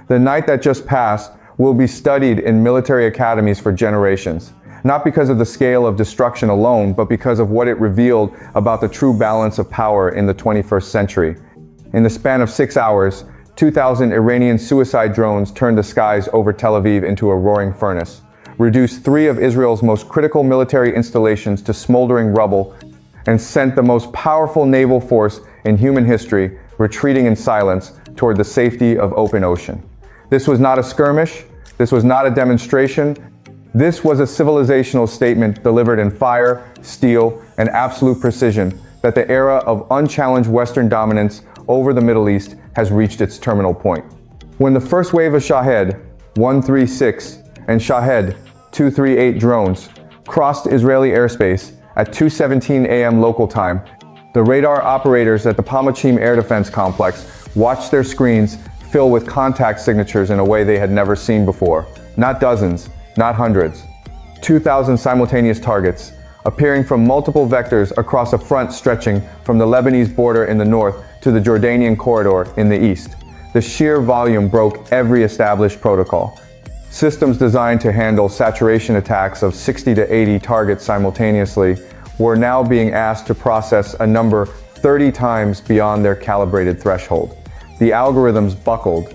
The night that just passed will be studied in military academies for generations, not because of the scale of destruction alone, but because of what it revealed about the true balance of power in the 21st century. In the span of 6 hours, 2,000 Iranian suicide drones turned the skies over Tel Aviv into a roaring furnace, reduced 3 of Israel's most critical military installations to smoldering rubble, and sent the most powerful naval force in human history retreating in silence toward the safety of open ocean. This was not a skirmish. This was not a demonstration. This was a civilizational statement delivered in fire, steel, and absolute precision that the era of unchallenged Western dominance over the Middle East has reached its terminal point. When the first wave of Shahed 136 and Shahed 238 drones crossed Israeli airspace at 2:17 a.m. local time, the radar operators at the Palmachim Air Defense Complex watched their screens fill with contact signatures in a way they had never seen before. Not dozens, not hundreds. 2,000 simultaneous targets, appearing from multiple vectors across a front stretching from the Lebanese border in the north to the Jordanian corridor in the east. The sheer volume broke every established protocol. Systems designed to handle saturation attacks of 60 to 80 targets simultaneously were now being asked to process a number 30 times beyond their calibrated threshold. The algorithms buckled.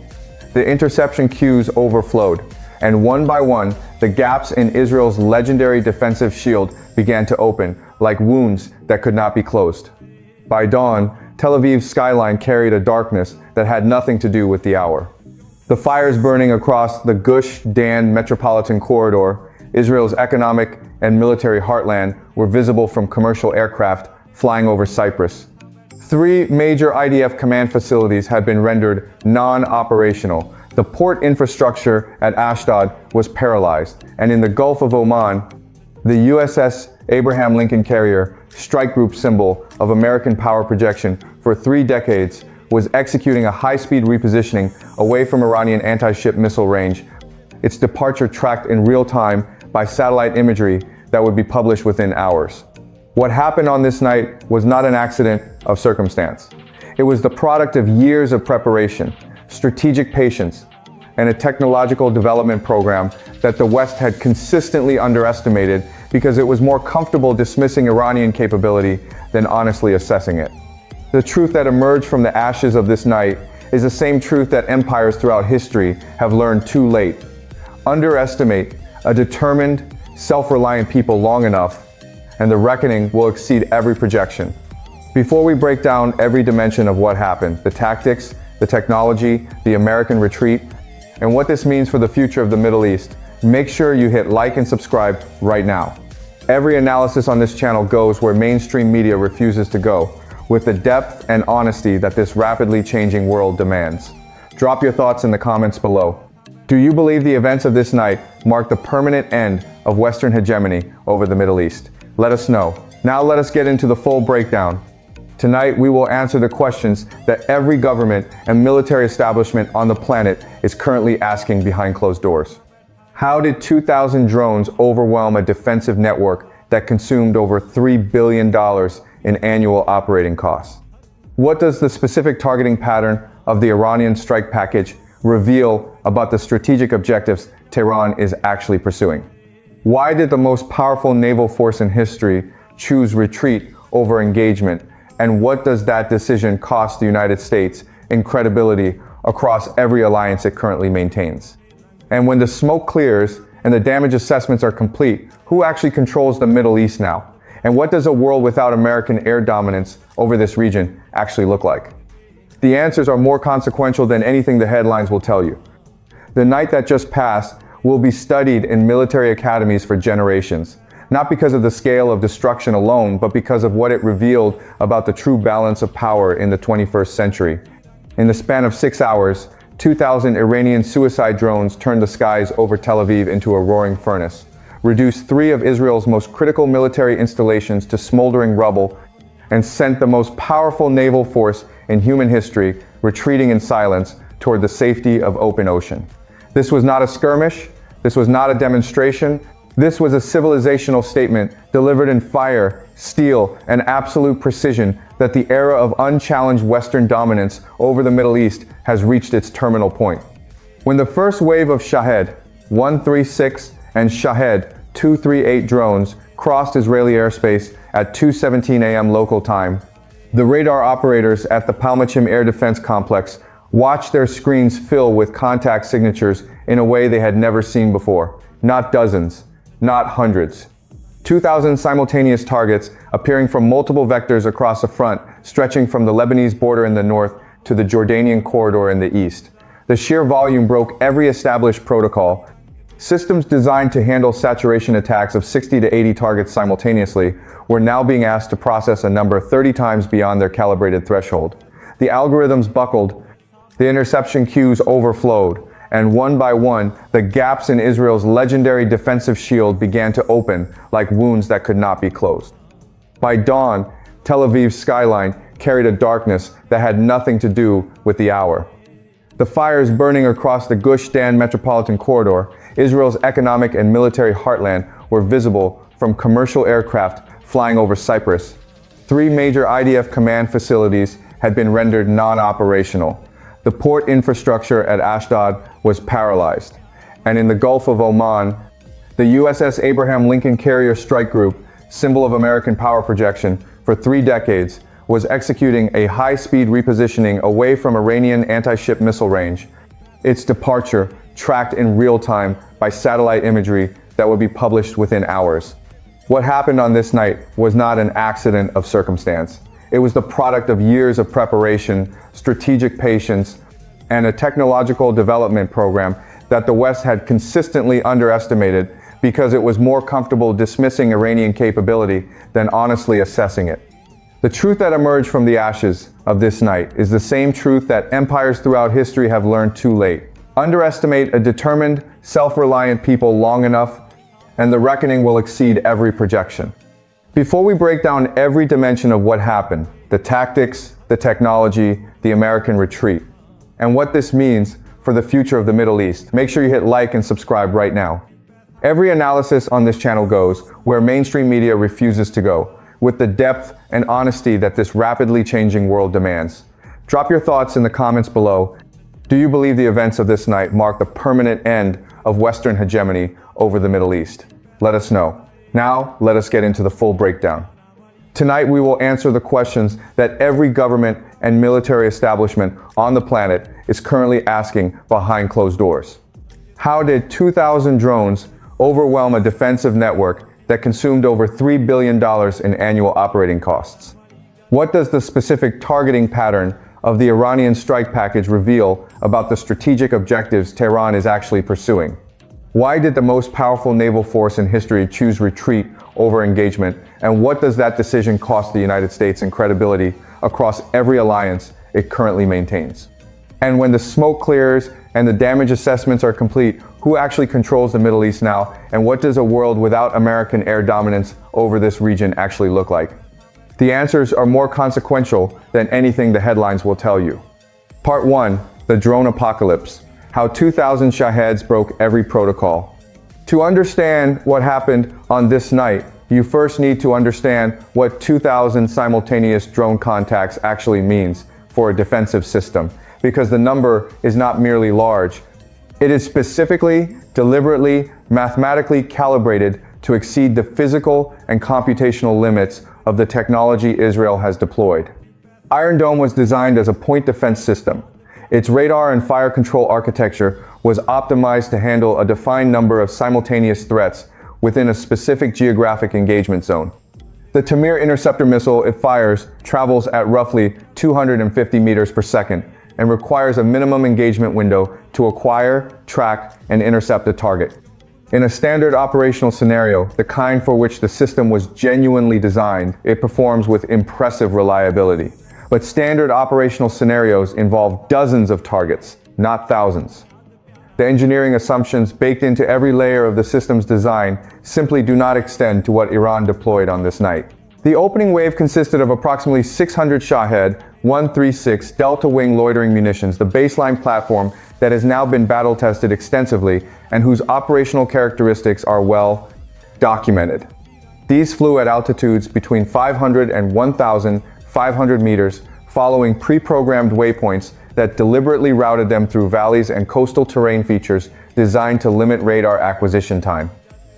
The interception queues overflowed. And one by one, the gaps in Israel's legendary defensive shield began to open, like wounds that could not be closed. By dawn, Tel Aviv's skyline carried a darkness that had nothing to do with the hour. The fires burning across the Gush Dan metropolitan corridor, Israel's economic and military heartland, were visible from commercial aircraft flying over Cyprus. 3 major IDF command facilities had been rendered non-operational. The port infrastructure at Ashdod was paralyzed, and in the Gulf of Oman, the USS Abraham Lincoln Carrier, strike group symbol of American power projection for 3 decades, was executing a high-speed repositioning away from Iranian anti-ship missile range, its departure tracked in real time by satellite imagery that would be published within hours. What happened on this night was not an accident of circumstance. It was the product of years of preparation, strategic patience, and a technological development program that the West had consistently underestimated because it was more comfortable dismissing Iranian capability than honestly assessing it. The truth that emerged from the ashes of this night is the same truth that empires throughout history have learned too late. Underestimate a determined, self-reliant people long enough, and the reckoning will exceed every projection. Before we break down every dimension of what happened, the tactics, the technology, the American retreat, and what this means for the future of the Middle East, make sure you hit like and subscribe right now. Every analysis on this channel goes where mainstream media refuses to go, with the depth and honesty that this rapidly changing world demands. Drop your thoughts in the comments below. Do you believe the events of this night mark the permanent end of Western hegemony over the Middle East? Let us know. Now let us get into the full breakdown. Tonight we will answer the questions that every government and military establishment on the planet is currently asking behind closed doors. How did 2,000 drones overwhelm a defensive network that consumed over $3 billion in annual operating costs? What does the specific targeting pattern of the Iranian strike package reveal about the strategic objectives Tehran is actually pursuing? Why did the most powerful naval force in history choose retreat over engagement? And what does that decision cost the United States in credibility across every alliance it currently maintains? And when the smoke clears and the damage assessments are complete, who actually controls the Middle East now? And what does a world without American air dominance over this region actually look like? The answers are more consequential than anything the headlines will tell you. The night that just passed will be studied in military academies for generations, not because of the scale of destruction alone, but because of what it revealed about the true balance of power in the 21st century. In the span of 6 hours, 2,000 Iranian suicide drones turned the skies over Tel Aviv into a roaring furnace, reduced 3 of Israel's most critical military installations to smoldering rubble, and sent the most powerful naval force in human history retreating in silence toward the safety of open ocean. This was not a skirmish. This was not a demonstration. This was a civilizational statement delivered in fire, steel, and absolute precision that the era of unchallenged Western dominance over the Middle East has reached its terminal point. When the first wave of Shahed 136 and Shahed 238 drones crossed Israeli airspace at 2:17 a.m. local time, the radar operators at the Palmachim Air Defense Complex watched their screens fill with contact signatures in a way they had never seen before. Not dozens, not hundreds. 2,000 simultaneous targets appearing from multiple vectors across the front, stretching from the Lebanese border in the north to the Jordanian corridor in the east. The sheer volume broke every established protocol. Systems designed to handle saturation attacks of 60 to 80 targets simultaneously were now being asked to process a number 30 times beyond their calibrated threshold. The algorithms buckled, the interception queues overflowed, and one by one, the gaps in Israel's legendary defensive shield began to open like wounds that could not be closed. By dawn, Tel Aviv's skyline carried a darkness that had nothing to do with the hour. The fires burning across the Gush Dan metropolitan corridor, Israel's economic and military heartland, were visible from commercial aircraft flying over Cyprus. 3 major IDF command facilities had been rendered non-operational. The port infrastructure at Ashdod was paralyzed. And in the Gulf of Oman, the USS Abraham Lincoln Carrier Strike Group, symbol of American power projection, for 3 decades, was executing a high-speed repositioning away from Iranian anti-ship missile range. Its departure tracked in real time by satellite imagery that would be published within hours. What happened on this night was not an accident of circumstance. It was the product of years of preparation, strategic patience, and a technological development program that the West had consistently underestimated because it was more comfortable dismissing Iranian capability than honestly assessing it. The truth that emerged from the ashes of this night is the same truth that empires throughout history have learned too late. Underestimate a determined, self-reliant people long enough, and the reckoning will exceed every projection. Before we break down every dimension of what happened, the tactics, the technology, the American retreat, and what this means for the future of the Middle East, make sure you hit like and subscribe right now. Every analysis on this channel goes where mainstream media refuses to go, with the depth and honesty that this rapidly changing world demands. Drop your thoughts in the comments below. Do you believe the events of this night mark the permanent end of Western hegemony over the Middle East? Let us know. Now, let us get into the full breakdown. Tonight, we will answer the questions that every government and military establishment on the planet is currently asking behind closed doors. How did 2,000 drones overwhelm a defensive network that consumed over $3 billion in annual operating costs? What does the specific targeting pattern of the Iranian strike package reveal about the strategic objectives Tehran is actually pursuing? Why did the most powerful naval force in history choose retreat over engagement? And what does that decision cost the United States in credibility across every alliance it currently maintains? And when the smoke clears and the damage assessments are complete, who actually controls the Middle East now? And what does a world without American air dominance over this region actually look like? The answers are more consequential than anything the headlines will tell you. Part 1, the drone apocalypse. How 2,000 Shaheds broke every protocol. To understand what happened on this night, you first need to understand what 2,000 simultaneous drone contacts actually means for a defensive system, because the number is not merely large. It is specifically, deliberately, mathematically calibrated to exceed the physical and computational limits of the technology Israel has deployed. Iron Dome was designed as a point defense system. Its radar and fire control architecture was optimized to handle a defined number of simultaneous threats within a specific geographic engagement zone. The Tamir interceptor missile it fires travels at roughly 250 meters per second and requires a minimum engagement window to acquire, track, and intercept a target. In a standard operational scenario, the kind for which the system was genuinely designed, it performs with impressive reliability. But standard operational scenarios involve dozens of targets, not thousands. The engineering assumptions baked into every layer of the system's design simply do not extend to what Iran deployed on this night. The opening wave consisted of approximately 600 Shahed 136 Delta Wing loitering munitions, the baseline platform that has now been battle tested extensively and whose operational characteristics are well documented. These flew at altitudes between 500 and 1,500 meters, following pre-programmed waypoints that deliberately routed them through valleys and coastal terrain features designed to limit radar acquisition time.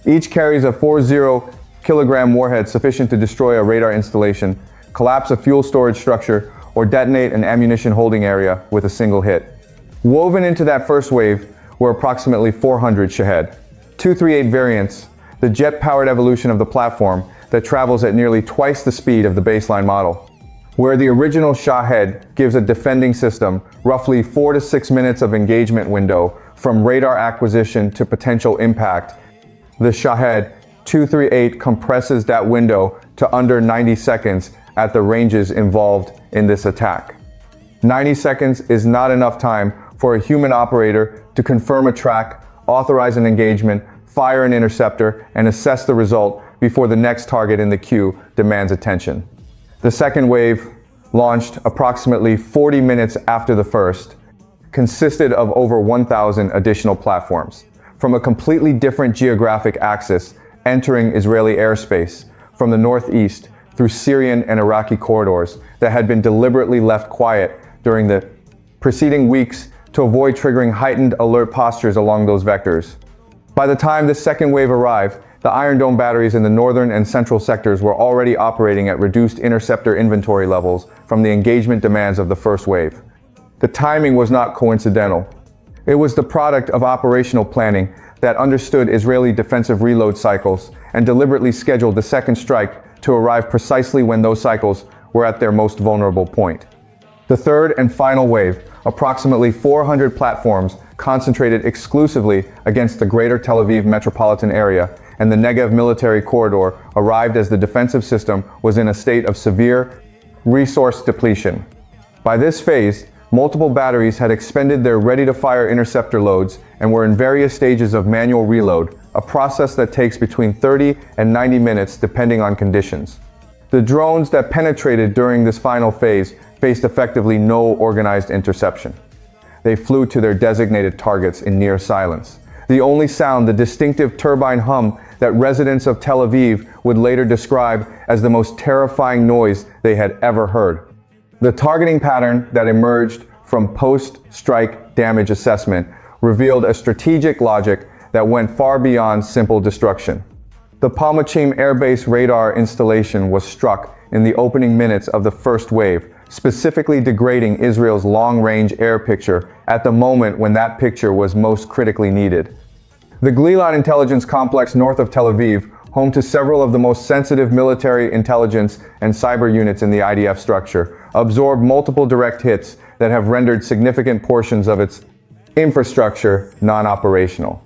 Each carries a 40-kilogram warhead sufficient to destroy a radar installation, collapse a fuel storage structure, or detonate an ammunition holding area with a single hit. Woven into that first wave were approximately 400 Shahed 238 variants, the jet-powered evolution of the platform that travels at nearly twice the speed of the baseline model. Where the original Shahed gives a defending system roughly 4 to 6 minutes of engagement window from radar acquisition to potential impact, the Shahed 238 compresses that window to under 90 seconds at the ranges involved in this attack. 90 seconds is not enough time for a human operator to confirm a track, authorize an engagement, fire an interceptor, and assess the result before the next target in the queue demands attention. The second wave, launched approximately 40 minutes after the first, consisted of over 1,000 additional platforms, from a completely different geographic axis, entering Israeli airspace from the northeast through Syrian and Iraqi corridors that had been deliberately left quiet during the preceding weeks to avoid triggering heightened alert postures along those vectors. By the time the second wave arrived, the Iron Dome batteries in the northern and central sectors were already operating at reduced interceptor inventory levels from the engagement demands of the first wave. The timing was not coincidental. It was the product of operational planning that understood Israeli defensive reload cycles and deliberately scheduled the second strike to arrive precisely when those cycles were at their most vulnerable point. The third and final wave, approximately 400 platforms concentrated exclusively against the greater Tel Aviv metropolitan area and the Negev military corridor, arrived as the defensive system was in a state of severe resource depletion. By this phase, multiple batteries had expended their ready-to-fire interceptor loads and were in various stages of manual reload, a process that takes between 30 and 90 minutes depending on conditions. The drones that penetrated during this final phase faced effectively no organized interception. They flew to their designated targets in near silence. The only sound, the distinctive turbine hum that residents of Tel Aviv would later describe as the most terrifying noise they had ever heard. The targeting pattern that emerged from post-strike damage assessment revealed a strategic logic that went far beyond simple destruction. The Palmachim Air Base radar installation was struck in the opening minutes of the first wave, specifically degrading Israel's long-range air picture at the moment when that picture was most critically needed. The Glilad intelligence complex north of Tel Aviv, home to several of the most sensitive military intelligence and cyber units in the IDF structure, absorbed multiple direct hits that have rendered significant portions of its infrastructure non-operational.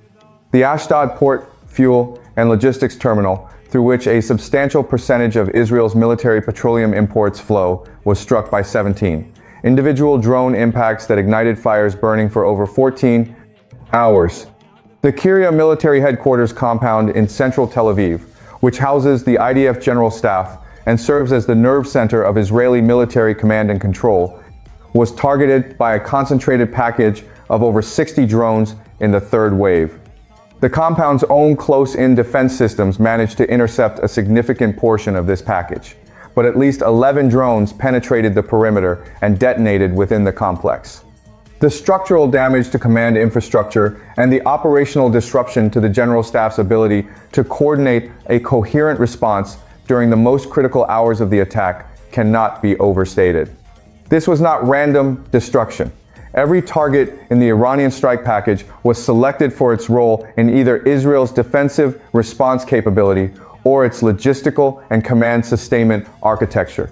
The Ashdod port, fuel, and logistics terminal, through which a substantial percentage of Israel's military petroleum imports flow, was struck by 17 individual drone impacts that ignited fires burning for over 14 hours. The Kiryat military headquarters compound in central Tel Aviv, which houses the IDF General Staff and serves as the nerve center of Israeli military command and control, was targeted by a concentrated package of over 60 drones in the third wave. The compound's own close-in defense systems managed to intercept a significant portion of this package, but at least 11 drones penetrated the perimeter and detonated within the complex. The structural damage to command infrastructure and the operational disruption to the General Staff's ability to coordinate a coherent response during the most critical hours of the attack cannot be overstated. This was not random destruction. Every target in the Iranian strike package was selected for its role in either Israel's defensive response capability or its logistical and command sustainment architecture.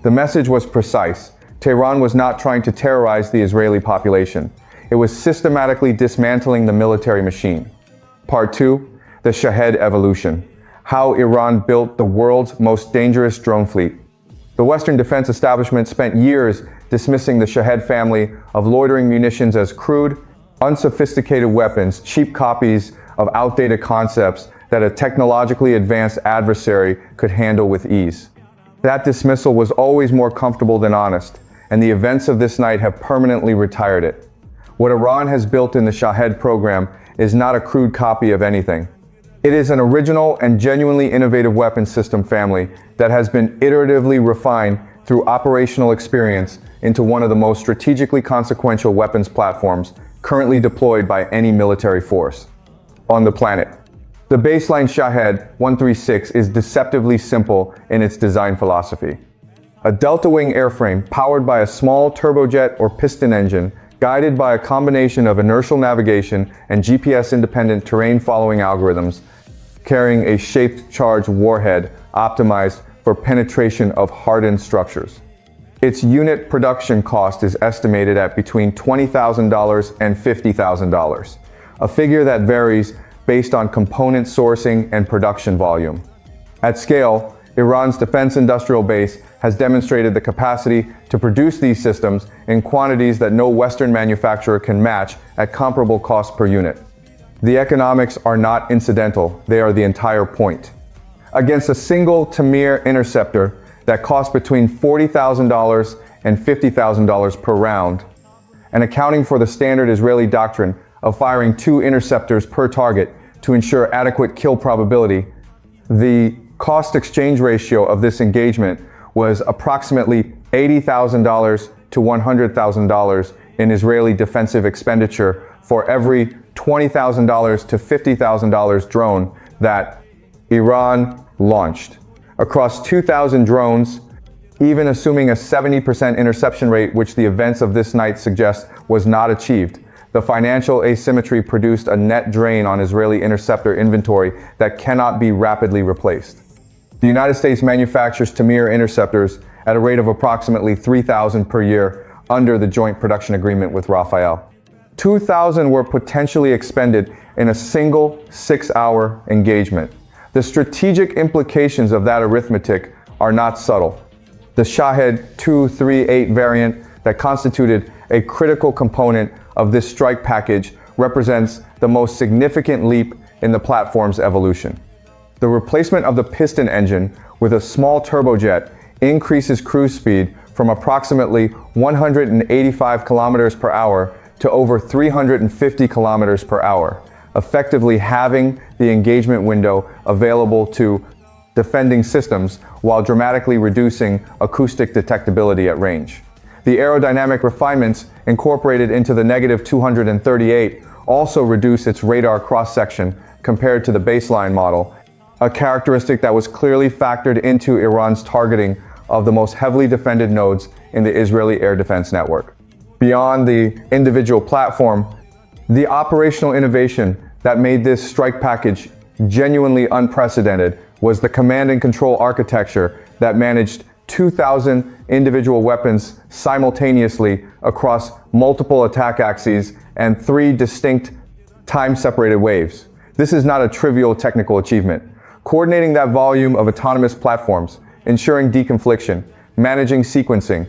The message was precise. Tehran was not trying to terrorize the Israeli population. It was systematically dismantling the military machine. Part 2. The Shahed evolution. How Iran built the world's most dangerous drone fleet. The Western defense establishment spent years dismissing the Shahed family of loitering munitions as crude, unsophisticated weapons, cheap copies of outdated concepts that a technologically advanced adversary could handle with ease. That dismissal was always more comfortable than honest, and the events of this night have permanently retired it. What Iran has built in the Shahed program is not a crude copy of anything. It is an original and genuinely innovative weapons system family that has been iteratively refined through operational experience into one of the most strategically consequential weapons platforms currently deployed by any military force on the planet. The baseline Shahed 136 is deceptively simple in its design philosophy. A delta-wing airframe powered by a small turbojet or piston engine, guided by a combination of inertial navigation and GPS-independent terrain-following algorithms, carrying a shaped-charged warhead optimized for penetration of hardened structures. Its unit production cost is estimated at between $20,000 and $50,000, a figure that varies based on component sourcing and production volume. At scale, Iran's defense industrial base has demonstrated the capacity to produce these systems in quantities that no Western manufacturer can match at comparable cost per unit. The economics are not incidental, they are the entire point. Against a single Tamir interceptor that costs between $40,000 and $50,000 per round, and accounting for the standard Israeli doctrine of firing 2 interceptors per target to ensure adequate kill probability, the cost-exchange ratio of this engagement was approximately $80,000 to $100,000 in Israeli defensive expenditure for every $20,000 to $50,000 drone that Iran launched. Across 2,000 drones, even assuming a 70% interception rate, which the events of this night suggest was not achieved, the financial asymmetry produced a net drain on Israeli interceptor inventory that cannot be rapidly replaced. The United States manufactures Tamir interceptors at a rate of approximately 3,000 per year under the joint production agreement with Rafael. 2,000 were potentially expended in a single 6-hour engagement. The strategic implications of that arithmetic are not subtle. The Shahed 238 variant that constituted a critical component of this strike package represents the most significant leap in the platform's evolution. The replacement of the piston engine with a small turbojet increases cruise speed from approximately 185 kilometers per hour to over 350 kilometers per hour, effectively halving the engagement window available to defending systems while dramatically reducing acoustic detectability at range. The aerodynamic refinements incorporated into the negative 238 also reduce its radar cross-section compared to the baseline model, a characteristic that was clearly factored into Iran's targeting of the most heavily defended nodes in the Israeli air defense network. Beyond the individual platform, the operational innovation that made this strike package genuinely unprecedented was the command and control architecture that managed 2,000 individual weapons simultaneously across multiple attack axes and 3 distinct time-separated waves. This is not a trivial technical achievement. Coordinating that volume of autonomous platforms, ensuring deconfliction, managing sequencing,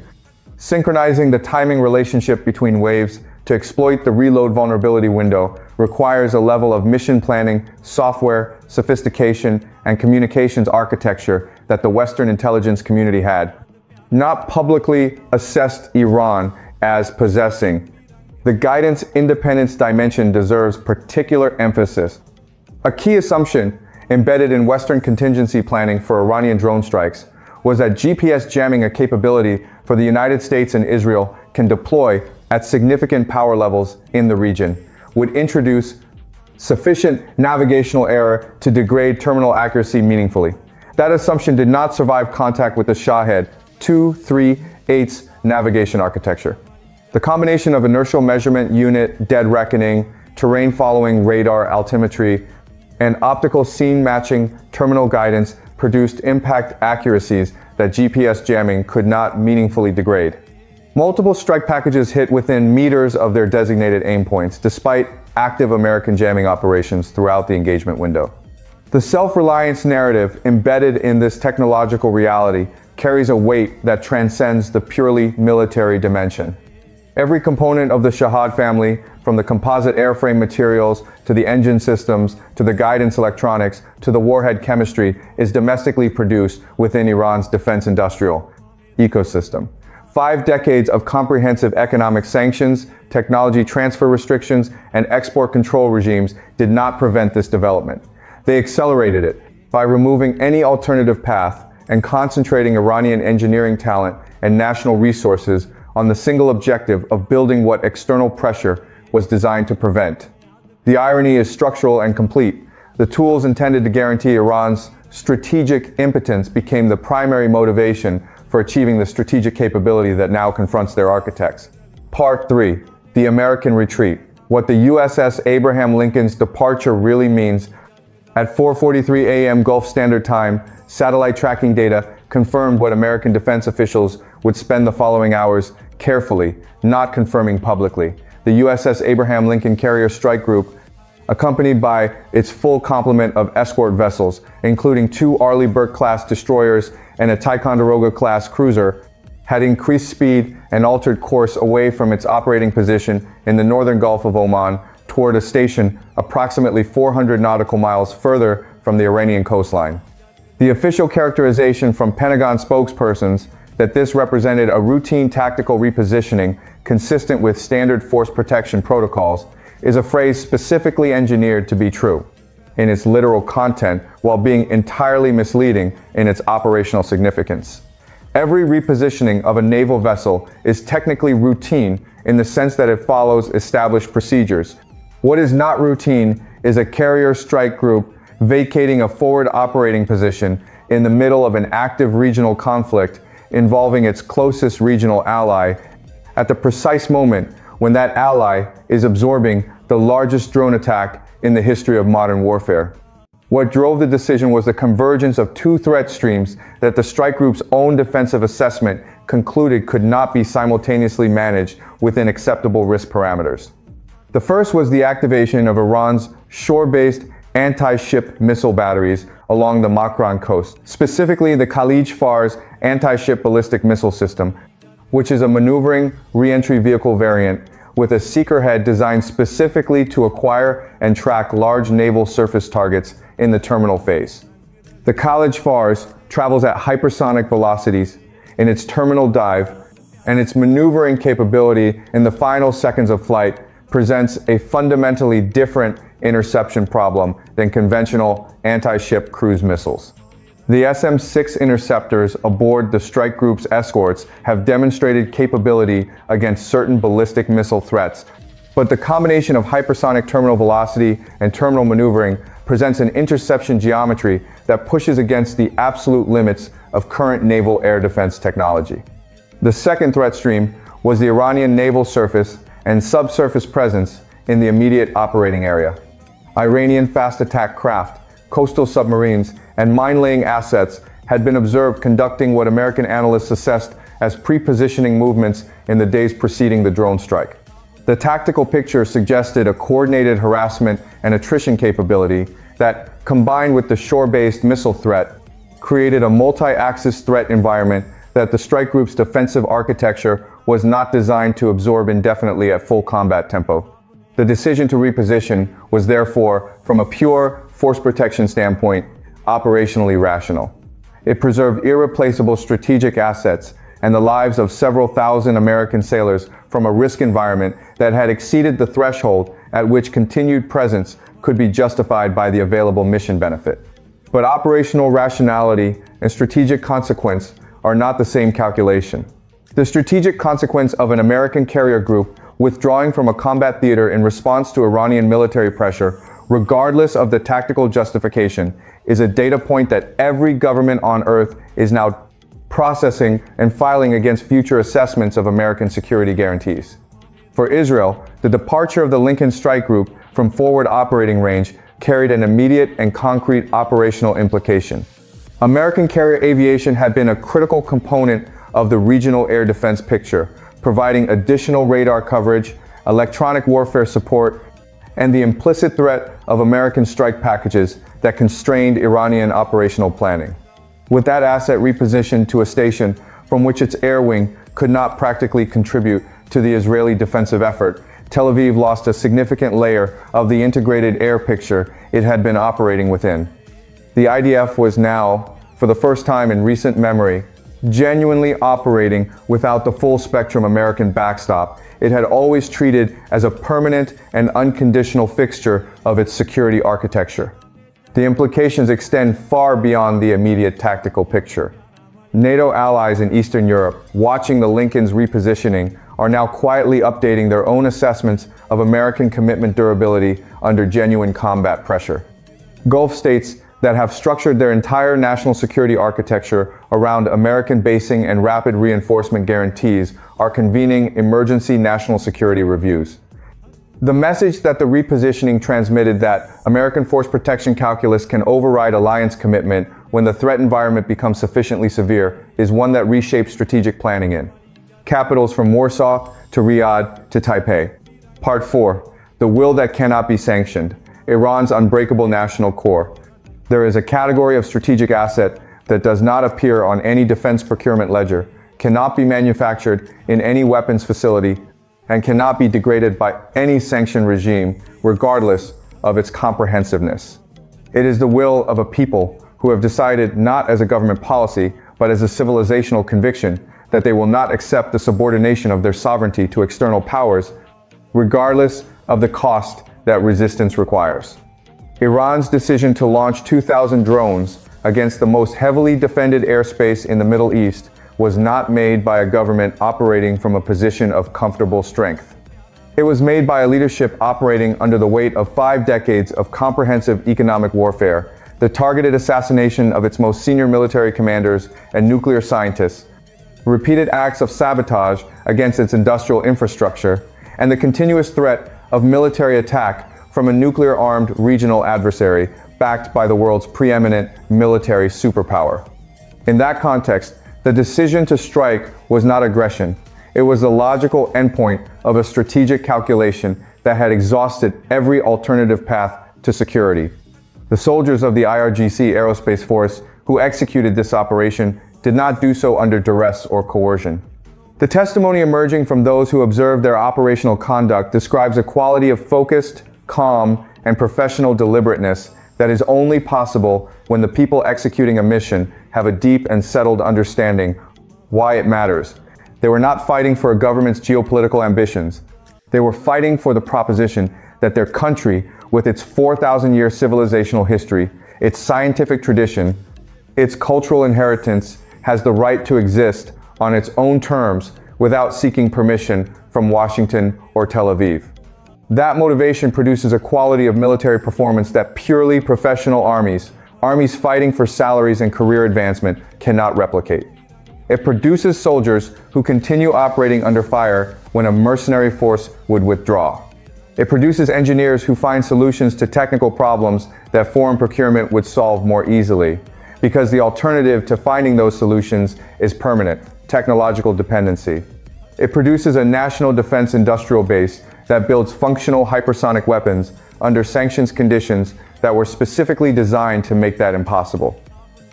synchronizing the timing relationship between waves to exploit the reload vulnerability window requires a level of mission planning, software, sophistication, and communications architecture that the Western intelligence community had not publicly assessed Iran as possessing. The guidance independence dimension deserves particular emphasis. A key assumption embedded in Western contingency planning for Iranian drone strikes was that GPS jamming, a capability for the United States and Israel can deploy at significant power levels in the region, would introduce sufficient navigational error to degrade terminal accuracy meaningfully. That assumption did not survive contact with the Shahed 238's navigation architecture. The combination of inertial measurement unit dead reckoning, terrain following radar altimetry, and optical scene matching terminal guidance produced impact accuracies that GPS jamming could not meaningfully degrade. Multiple strike packages hit within meters of their designated aim points, despite active American jamming operations throughout the engagement window. The self-reliance narrative embedded in this technological reality carries a weight that transcends the purely military dimension. Every component of the Shahed family, from the composite airframe materials to the engine systems to the guidance electronics to the warhead chemistry, is domestically produced within Iran's defense industrial ecosystem. 5 decades of comprehensive economic sanctions, technology transfer restrictions, and export control regimes did not prevent this development. They accelerated it by removing any alternative path and concentrating Iranian engineering talent and national resources on the single objective of building what external pressure was designed to prevent. The irony is structural and complete. The tools intended to guarantee Iran's strategic impotence became the primary motivation for achieving the strategic capability that now confronts their architects. Part 3. The American Retreat. What the USS Abraham Lincoln's departure really means. At 4:43 a.m. Gulf Standard Time, satellite tracking data confirmed what American defense officials would spend the following hours carefully, not confirming publicly. The USS Abraham Lincoln Carrier Strike Group, accompanied by its full complement of escort vessels, including 2 Arleigh Burke-class destroyers and a Ticonderoga-class cruiser, had increased speed and altered course away from its operating position in the northern Gulf of Oman toward a station approximately 400 nautical miles further from the Iranian coastline. The official characterization from Pentagon spokespersons that this represented a routine tactical repositioning consistent with standard force protection protocols is a phrase specifically engineered to be true in its literal content while being entirely misleading in its operational significance. Every repositioning of a naval vessel is technically routine in the sense that it follows established procedures. What is not routine is a carrier strike group vacating a forward operating position in the middle of an active regional conflict involving its closest regional ally at the precise moment when that ally is absorbing the largest drone attack in the history of modern warfare. What drove the decision was the convergence of 2 threat streams that the strike group's own defensive assessment concluded could not be simultaneously managed within acceptable risk parameters. The first was the activation of Iran's shore-based anti-ship missile batteries along the Makran coast, specifically the Khalij Fars anti-ship ballistic missile system, which is a maneuvering re-entry vehicle variant with a seeker head designed specifically to acquire and track large naval surface targets in the terminal phase. The Khalij Fars travels at hypersonic velocities in its terminal dive, and its maneuvering capability in the final seconds of flight presents a fundamentally different interception problem than conventional anti-ship cruise missiles. The SM-6 interceptors aboard the strike group's escorts have demonstrated capability against certain ballistic missile threats, but the combination of hypersonic terminal velocity and terminal maneuvering presents an interception geometry that pushes against the absolute limits of current naval air defense technology. The second threat stream was the Iranian naval surface and subsurface presence in the immediate operating area. Iranian fast attack craft, coastal submarines, and mine-laying assets had been observed conducting what American analysts assessed as pre-positioning movements in the days preceding the drone strike. The tactical picture suggested a coordinated harassment and attrition capability that, combined with the shore-based missile threat, created a multi-axis threat environment that the strike group's defensive architecture was not designed to absorb indefinitely at full combat tempo. The decision to reposition was therefore, from a pure force protection standpoint, operationally rational. It preserved irreplaceable strategic assets and the lives of several thousand American sailors from a risk environment that had exceeded the threshold at which continued presence could be justified by the available mission benefit. But operational rationality and strategic consequence are not the same calculation. The strategic consequence of an American carrier group withdrawing from a combat theater in response to Iranian military pressure, regardless of the tactical justification, is a data point that every government on Earth is now processing and filing against future assessments of American security guarantees. For Israel, the departure of the Lincoln Strike Group from forward operating range carried an immediate and concrete operational implication. American carrier aviation had been a critical component of the regional air defense picture, providing additional radar coverage, electronic warfare support, and the implicit threat of American strike packages that constrained Iranian operational planning. With that asset repositioned to a station from which its air wing could not practically contribute to the Israeli defensive effort, Tel Aviv lost a significant layer of the integrated air picture it had been operating within. The IDF was now, for the first time in recent memory, genuinely operating without the full spectrum American backstop it had always treated as a permanent and unconditional fixture of its security architecture. The implications extend far beyond the immediate tactical picture. NATO allies in Eastern Europe, watching the Lincoln's repositioning, are now quietly updating their own assessments of American commitment durability under genuine combat pressure. Gulf states that have structured their entire national security architecture around American basing and rapid reinforcement guarantees are convening emergency national security reviews. The message that the repositioning transmitted, that American force protection calculus can override alliance commitment when the threat environment becomes sufficiently severe, is one that reshapes strategic planning in capitals from Warsaw to Riyadh to Taipei. Part 4. The will that cannot be sanctioned. Iran's unbreakable national core. There is a category of strategic asset that does not appear on any defense procurement ledger, cannot be manufactured in any weapons facility, and cannot be degraded by any sanctioned regime, regardless of its comprehensiveness. It is the will of a people who have decided, not as a government policy, but as a civilizational conviction, that they will not accept the subordination of their sovereignty to external powers, regardless of the cost that resistance requires. Iran's decision to launch 2,000 drones against the most heavily defended airspace in the Middle East was not made by a government operating from a position of comfortable strength. It was made by a leadership operating under the weight of 5 decades of comprehensive economic warfare, the targeted assassination of its most senior military commanders and nuclear scientists, repeated acts of sabotage against its industrial infrastructure, and the continuous threat of military attack from a nuclear-armed regional adversary backed by the world's preeminent military superpower. In that context, the decision to strike was not aggression. It was the logical endpoint of a strategic calculation that had exhausted every alternative path to security. The soldiers of the IRGC Aerospace Force who executed this operation did not do so under duress or coercion. The testimony emerging from those who observed their operational conduct describes a quality of focused, calm, and professional deliberateness that is only possible when the people executing a mission have a deep and settled understanding why it matters. They were not fighting for a government's geopolitical ambitions. They were fighting for the proposition that their country, with its 4,000-year civilizational history, its scientific tradition, its cultural inheritance, has the right to exist on its own terms without seeking permission from Washington or Tel Aviv. That motivation produces a quality of military performance that purely professional armies fighting for salaries and career advancement, cannot replicate. It produces soldiers who continue operating under fire when a mercenary force would withdraw. It produces engineers who find solutions to technical problems that foreign procurement would solve more easily, because the alternative to finding those solutions is permanent technological dependency. It produces a national defense industrial base that builds functional hypersonic weapons under sanctions conditions that were specifically designed to make that impossible.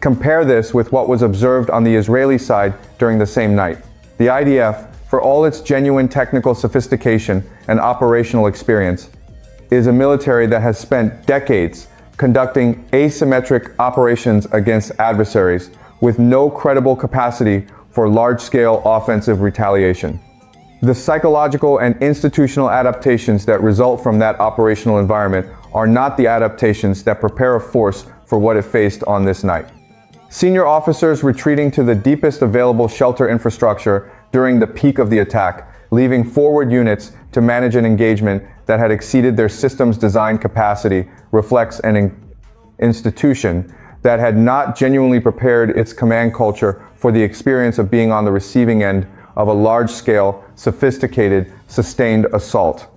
Compare this with what was observed on the Israeli side during the same night. The IDF, for all its genuine technical sophistication and operational experience, is a military that has spent decades conducting asymmetric operations against adversaries with no credible capacity for large-scale offensive retaliation. The psychological and institutional adaptations that result from that operational environment are not the adaptations that prepare a force for what it faced on this night. Senior officers retreating to the deepest available shelter infrastructure during the peak of the attack, leaving forward units to manage an engagement that had exceeded their system's design capacity, reflects an institution that had not genuinely prepared its command culture for the experience of being on the receiving end of a large-scale, sophisticated, sustained assault.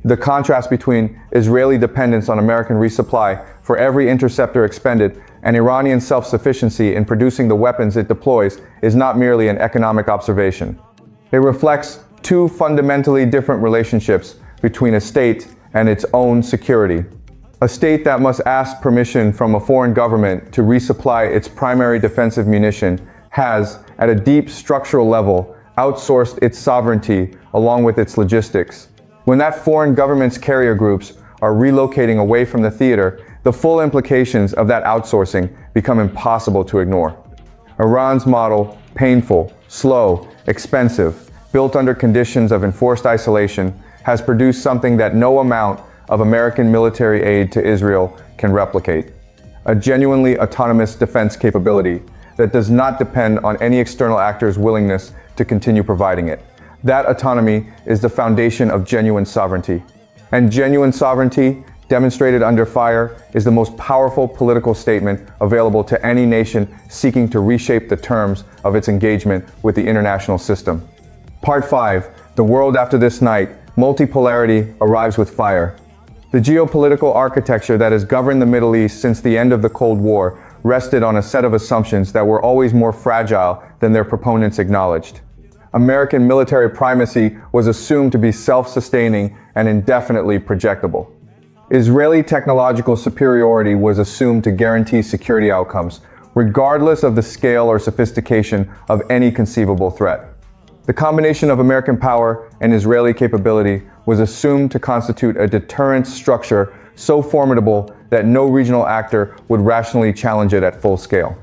The contrast between Israeli dependence on American resupply for every interceptor expended and Iranian self-sufficiency in producing the weapons it deploys is not merely an economic observation. It reflects two fundamentally different relationships between a state and its own security. A state that must ask permission from a foreign government to resupply its primary defensive munition has, at a deep structural level, outsourced its sovereignty along with its logistics. When that foreign government's carrier groups are relocating away from the theater, the full implications of that outsourcing become impossible to ignore. Iran's model, painful, slow, expensive, built under conditions of enforced isolation, has produced something that no amount of American military aid to Israel can replicate: a genuinely autonomous defense capability that does not depend on any external actor's willingness to continue providing it. That autonomy is the foundation of genuine sovereignty. And genuine sovereignty, demonstrated under fire, is the most powerful political statement available to any nation seeking to reshape the terms of its engagement with the international system. Part 5. The world after this night. Multipolarity arrives with fire. The geopolitical architecture that has governed the Middle East since the end of the Cold War rested on a set of assumptions that were always more fragile than their proponents acknowledged. American military primacy was assumed to be self-sustaining and indefinitely projectable. Israeli technological superiority was assumed to guarantee security outcomes, regardless of the scale or sophistication of any conceivable threat. The combination of American power and Israeli capability was assumed to constitute a deterrent structure so formidable that no regional actor would rationally challenge it at full scale.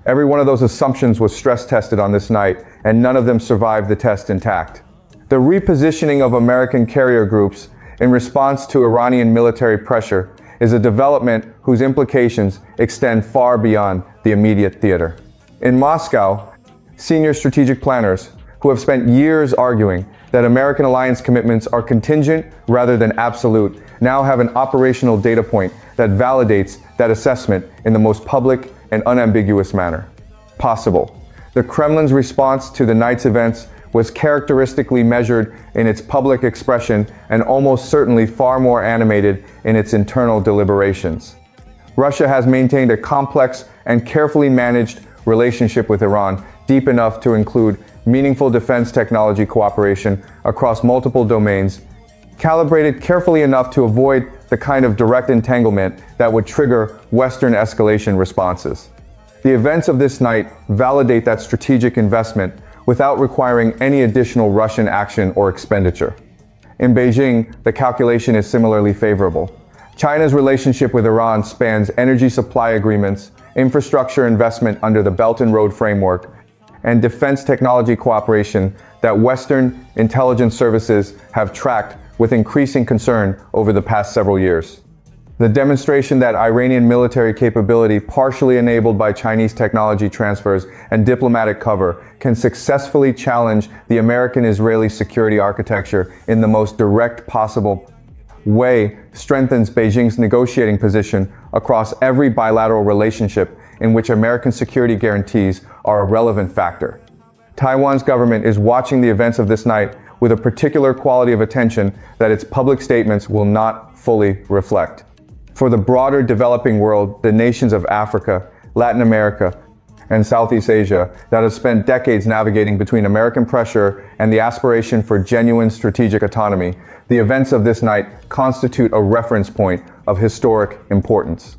Every one of those assumptions was stress tested on this night, and none of them survived the test intact. The repositioning of American carrier groups in response to Iranian military pressure is a development whose implications extend far beyond the immediate theater. In Moscow, senior strategic planners who have spent years arguing that American alliance commitments are contingent rather than absolute now have an operational data point that validates that assessment in the most public and unambiguous manner possible. The Kremlin's response to the night's events was characteristically measured in its public expression and almost certainly far more animated in its internal deliberations. Russia has maintained a complex and carefully managed relationship with Iran, deep enough to include meaningful defense technology cooperation across multiple domains, calibrated carefully enough to avoid the kind of direct entanglement that would trigger Western escalation responses. The events of this night validate that strategic investment without requiring any additional Russian action or expenditure. In Beijing, the calculation is similarly favorable. China's relationship with Iran spans energy supply agreements, infrastructure investment under the Belt and Road framework, and defense technology cooperation that Western intelligence services have tracked with increasing concern over the past several years. The demonstration that Iranian military capability, partially enabled by Chinese technology transfers and diplomatic cover, can successfully challenge the American-Israeli security architecture in the most direct possible way strengthens Beijing's negotiating position across every bilateral relationship in which American security guarantees are a relevant factor. Taiwan's government is watching the events of this night with a particular quality of attention that its public statements will not fully reflect. For the broader developing world, the nations of Africa, Latin America, and Southeast Asia that have spent decades navigating between American pressure and the aspiration for genuine strategic autonomy, the events of this night constitute a reference point of historic importance.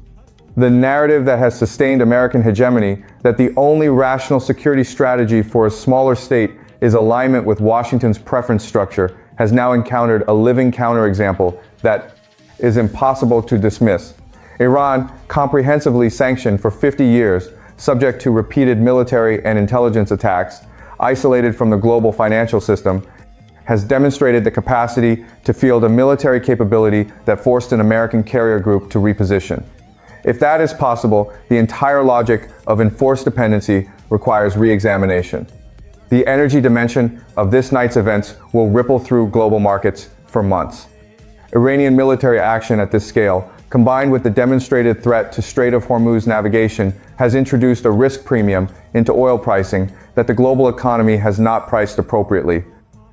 The narrative that has sustained American hegemony, that the only rational security strategy for a smaller state is alignment with Washington's preference structure, has now encountered a living counterexample that is impossible to dismiss. Iran, comprehensively sanctioned for 50 years, subject to repeated military and intelligence attacks, isolated from the global financial system, has demonstrated the capacity to field a military capability that forced an American carrier group to reposition. If that is possible, the entire logic of enforced dependency requires re-examination. The energy dimension of this night's events will ripple through global markets for months. Iranian military action at this scale, combined with the demonstrated threat to Strait of Hormuz navigation, has introduced a risk premium into oil pricing that the global economy has not priced appropriately.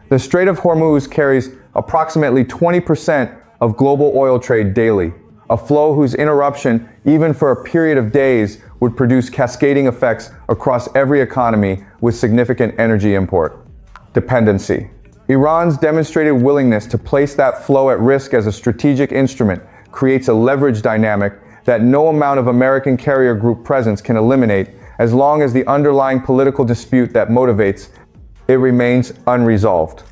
The Strait of Hormuz carries approximately 20% of global oil trade daily, a flow whose interruption, even for a period of days, would produce cascading effects across every economy with significant energy import dependency. Iran's demonstrated willingness to place that flow at risk as a strategic instrument creates a leverage dynamic that no amount of American carrier group presence can eliminate as long as the underlying political dispute that motivates it remains unresolved.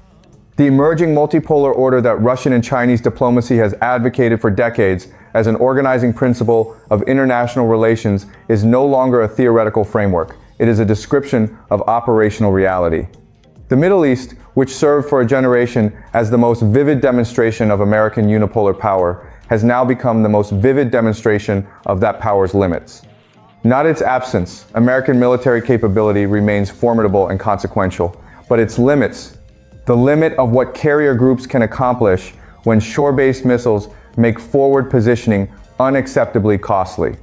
The emerging multipolar order that Russian and Chinese diplomacy has advocated for decades as an organizing principle of international relations is no longer a theoretical framework. It is a description of operational reality. The Middle East, which served for a generation as the most vivid demonstration of American unipolar power, has now become the most vivid demonstration of that power's limits. Not its absence. American military capability remains formidable and consequential, but its limits, the limit of what carrier groups can accomplish when shore-based missiles make forward positioning unacceptably costly.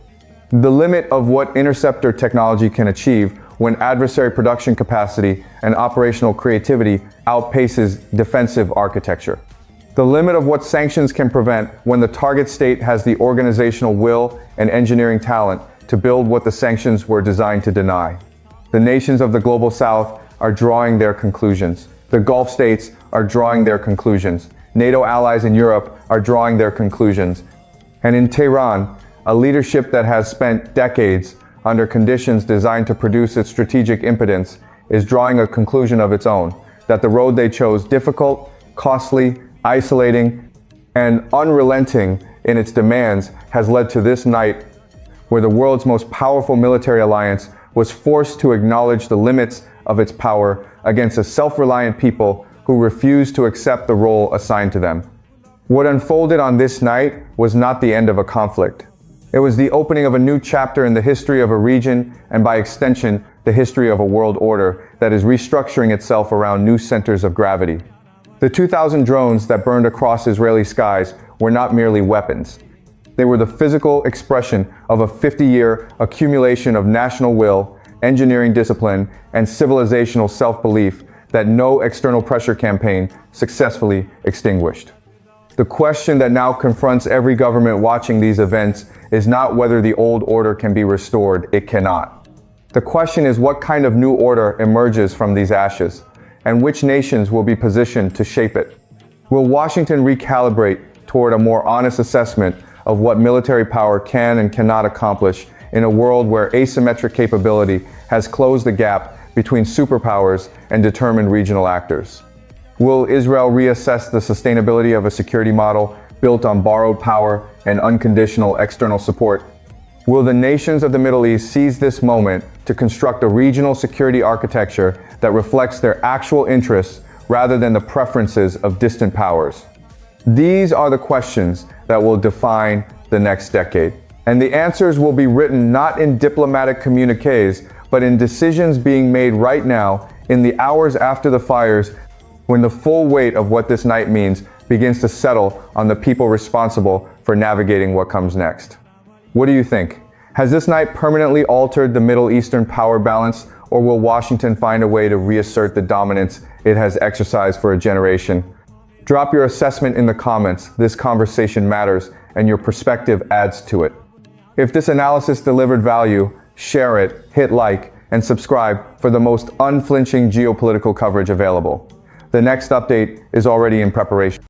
The limit of what interceptor technology can achieve when adversary production capacity and operational creativity outpaces defensive architecture. The limit of what sanctions can prevent when the target state has the organizational will and engineering talent to build what the sanctions were designed to deny. The nations of the Global South are drawing their conclusions. The Gulf states are drawing their conclusions. NATO allies in Europe are drawing their conclusions. And in Tehran, a leadership that has spent decades under conditions designed to produce its strategic impotence is drawing a conclusion of its own, that the road they chose, difficult, costly, isolating, and unrelenting in its demands, has led to this night where the world's most powerful military alliance was forced to acknowledge the limits of its power against a self-reliant people who refused to accept the role assigned to them. What unfolded on this night was not the end of a conflict. It was the opening of a new chapter in the history of a region, and by extension, the history of a world order that is restructuring itself around new centers of gravity. The 2,000 drones that burned across Israeli skies were not merely weapons. They were the physical expression of a 50-year accumulation of national will, engineering discipline, and civilizational self-belief that no external pressure campaign successfully extinguished. The question that now confronts every government watching these events is not whether the old order can be restored. It cannot. The question is what kind of new order emerges from these ashes, and which nations will be positioned to shape it. Will Washington recalibrate toward a more honest assessment of what military power can and cannot accomplish in a world where asymmetric capability has closed the gap between superpowers and determined regional actors? Will Israel reassess the sustainability of a security model built on borrowed power and unconditional external support? Will the nations of the Middle East seize this moment to construct a regional security architecture that reflects their actual interests rather than the preferences of distant powers? These are the questions that will define the next decade. And the answers will be written not in diplomatic communiques, but in decisions being made right now, in the hours after the fires, when the full weight of what this night means begins to settle on the people responsible for navigating what comes next. What do you think? Has this night permanently altered the Middle Eastern power balance, or will Washington find a way to reassert the dominance it has exercised for a generation? Drop your assessment in the comments. This conversation matters, and your perspective adds to it. If this analysis delivered value, share it, hit like, and subscribe for the most unflinching geopolitical coverage available. The next update is already in preparation.